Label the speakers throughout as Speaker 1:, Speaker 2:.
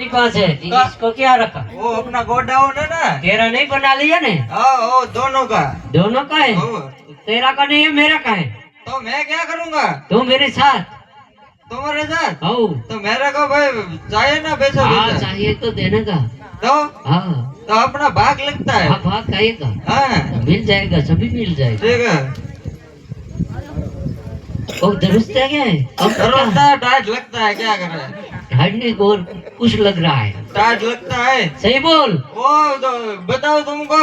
Speaker 1: आपके पास है इसको क्या रखा?
Speaker 2: वो अपना गोडाउन है ना।
Speaker 1: तेरा नहीं बना लिया ने?
Speaker 2: हाँ दोनों का।
Speaker 1: दोनों का है? तेरा का नहीं है मेरा का है।
Speaker 2: तो मैं क्या करूँगा?
Speaker 1: तू मेरे साथ।
Speaker 2: तुम्हारे साथ?
Speaker 1: हाँ
Speaker 2: तो मेरे को भाई चाहिए ना पैसा।
Speaker 1: हाँ चाहिए तो देने का।
Speaker 2: तो
Speaker 1: हाँ
Speaker 2: तो अपना भाग लगता है।
Speaker 1: हाँ भाग खाएगा।
Speaker 2: हाँ
Speaker 1: तो मिल जाएगा, सभी मिल जाएगा।
Speaker 2: ठीक है।
Speaker 1: वो दुरुस्त है क्या है?
Speaker 2: लगता है टाइट लगता है, क्या करे?
Speaker 1: ढाढ़ने को और कुछ लग रहा है।
Speaker 2: टाइट लगता है।
Speaker 1: सही बोल।
Speaker 2: वो तो बताओ तुमको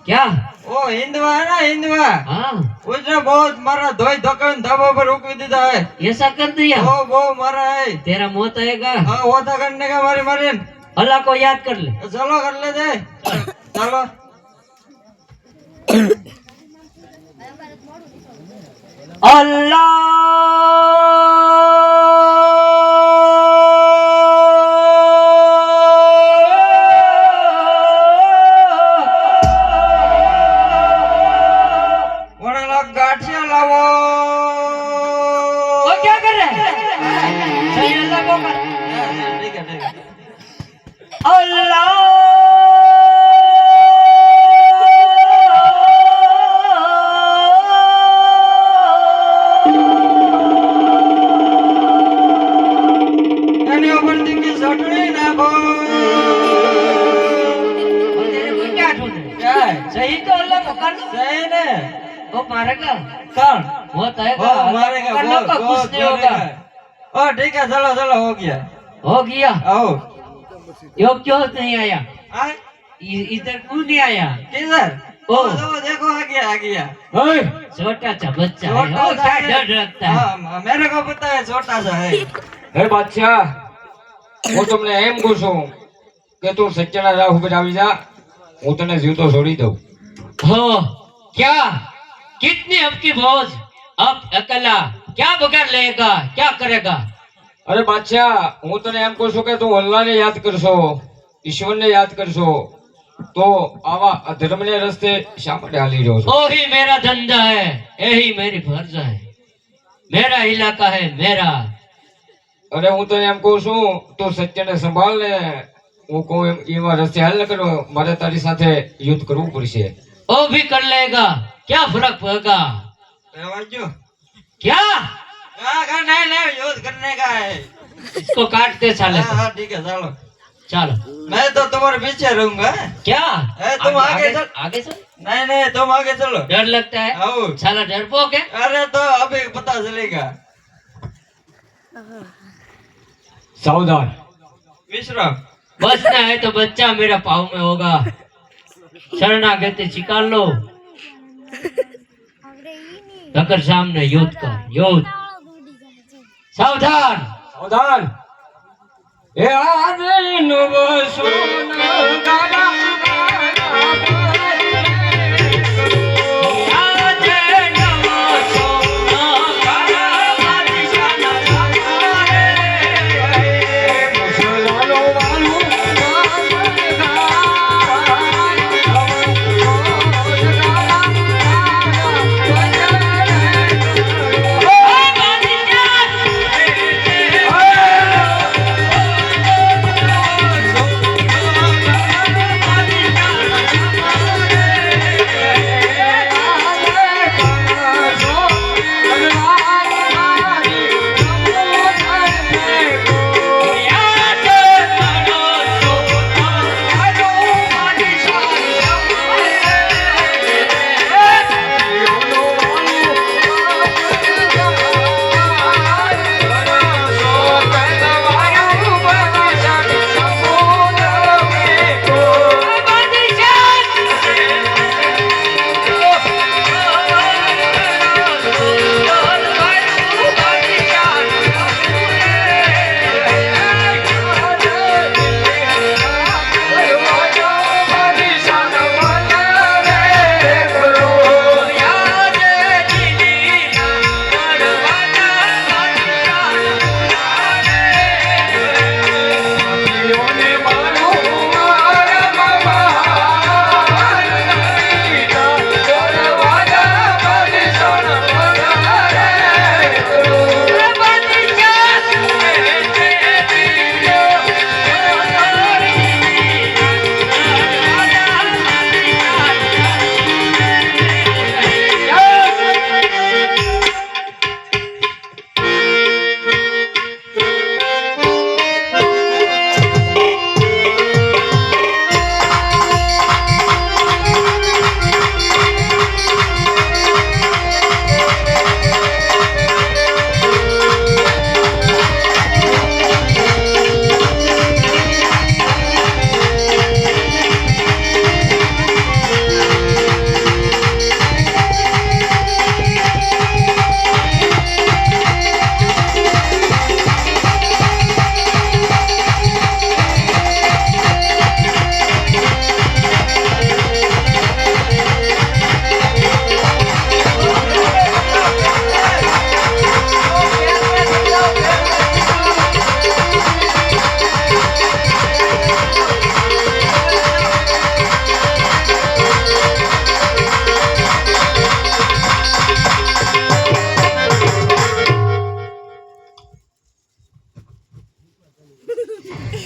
Speaker 1: क्या?
Speaker 2: वो हिंदवा है ना, हिंदवा
Speaker 1: हाँ
Speaker 2: उसने बहुत मारा, धोई धोकर दबा पर रोक दिया है।
Speaker 1: ऐसा कर दिया?
Speaker 2: वो मारा है।
Speaker 1: तेरा मौत आएगा।
Speaker 2: हाँ वो था करने का मारे मारे।
Speaker 1: अल्लाह को याद कर ले।
Speaker 2: चलो कर ले दे। चलो गाठिया लावो।
Speaker 1: वो क्या कर रहे हैं? सही अल्लाह को कर।
Speaker 2: ठीक है ठीक है।
Speaker 1: अल्लाह
Speaker 2: एने ऊपर दिखी सटड़ी नाखो।
Speaker 1: और तेरे को क्या ढूंढे?
Speaker 2: क्या है?
Speaker 1: सही तो अल्लाह को कर।
Speaker 2: सही ने
Speaker 1: वो मारेगा।
Speaker 2: कौन?
Speaker 1: मौत आएगा।
Speaker 2: वो मारेगा।
Speaker 1: कर लो का कुछ नहीं होगा।
Speaker 2: ओ ठीक है, चलो चलो हो गया।
Speaker 1: हो गया।
Speaker 2: आओ।
Speaker 1: यो क्यों नहीं आया?
Speaker 2: आए
Speaker 1: इधर क्यों नहीं आया?
Speaker 2: किधर?
Speaker 1: ओ
Speaker 2: देखो आ गया आ गया।
Speaker 1: ओए छोटा सा बच्चा है।
Speaker 2: छोटा
Speaker 1: ओ
Speaker 2: सा
Speaker 1: क्या
Speaker 2: है।
Speaker 1: डर लगता है?
Speaker 2: हाँ मेरे को पता है छोटा सा है।
Speaker 3: હે બાદશાહ હું તમને એમ કહું છું કે તું સચ્ચાના રાહ ઉપર આવી જા, હું તને જીવતો છોડી દઉં।
Speaker 1: हो क्या? कितनी आपकी बोझ? अब अकेला क्या बगैर लेगा, क्या करेगा?
Speaker 3: અરે બાદશાહ હું તને એમ કહું છું કે તું અલ્લાહને યાદ કરશો, ઈશ્વરને યાદ કરશો, તો આવા અધર્મને રસ્તે શા માટે હાલી રહ્યો છો?
Speaker 1: वही मेरा धंधा है, यही मेरी फर्ज है, मेरा इलाका है मेरा।
Speaker 3: અરે હું તને એમ કહું છું તું સત્યને સંભાળ ને, હું કહું એમ એવા રસ્તે હાલ ન કરો, મારે તારી સાથે યુદ્ધ કરવું પડશે।
Speaker 1: वो भी कर लेगा, क्या फर्क पड़ेगा?
Speaker 2: रेवाजो।
Speaker 1: क्या?
Speaker 2: नहीं नहीं युद्ध करने का है।
Speaker 1: इसको काटते साले को।
Speaker 2: हाँ ठीक है चलो।
Speaker 1: चलो
Speaker 2: मैं तो तुम्हारे पीछे रहूंगा।
Speaker 1: क्या?
Speaker 2: तुम आगे चल।
Speaker 1: आगे चल।
Speaker 2: नहीं नहीं तुम आगे चलो।
Speaker 1: डर लगता है?
Speaker 2: आओ।
Speaker 1: साला डरपोक है।
Speaker 2: अरे तो अभी पता चलेगा।
Speaker 3: સાવધાન।
Speaker 2: विश्राम।
Speaker 1: बचना है तो बच्चा मेरा पाँव में होगा। शरणागति स्वीकार लो, नकर सामने युद्ध का युद्ध। सावधान।
Speaker 3: સાવધાન। એ આદિનો વસુનો ગાલા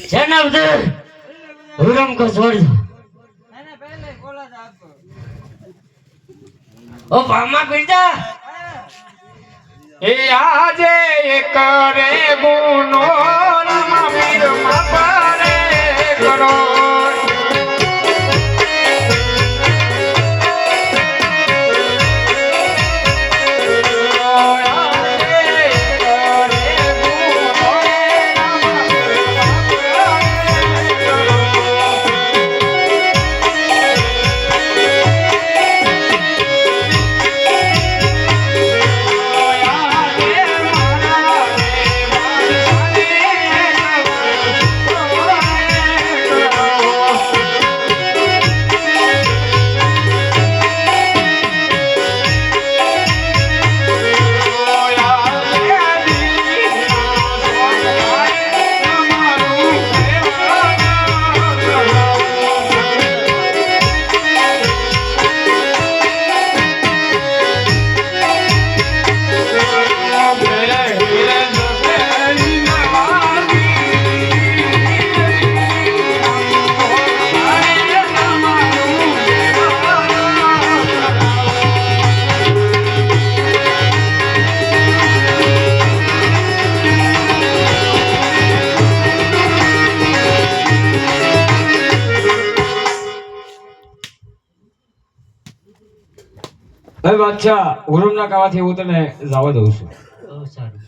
Speaker 1: જનાબદર હુરમ કો છોડ દો
Speaker 2: એને પહેલે બોલા જ આપો
Speaker 1: ઓ ભામા બિરજા
Speaker 3: એ આજે કરે ગુનો રમા વીર મારે કરો ભાઈ બાદશાહ હુરમના કાવાથી હું તને જવા દઉં છું
Speaker 1: ઓ સારું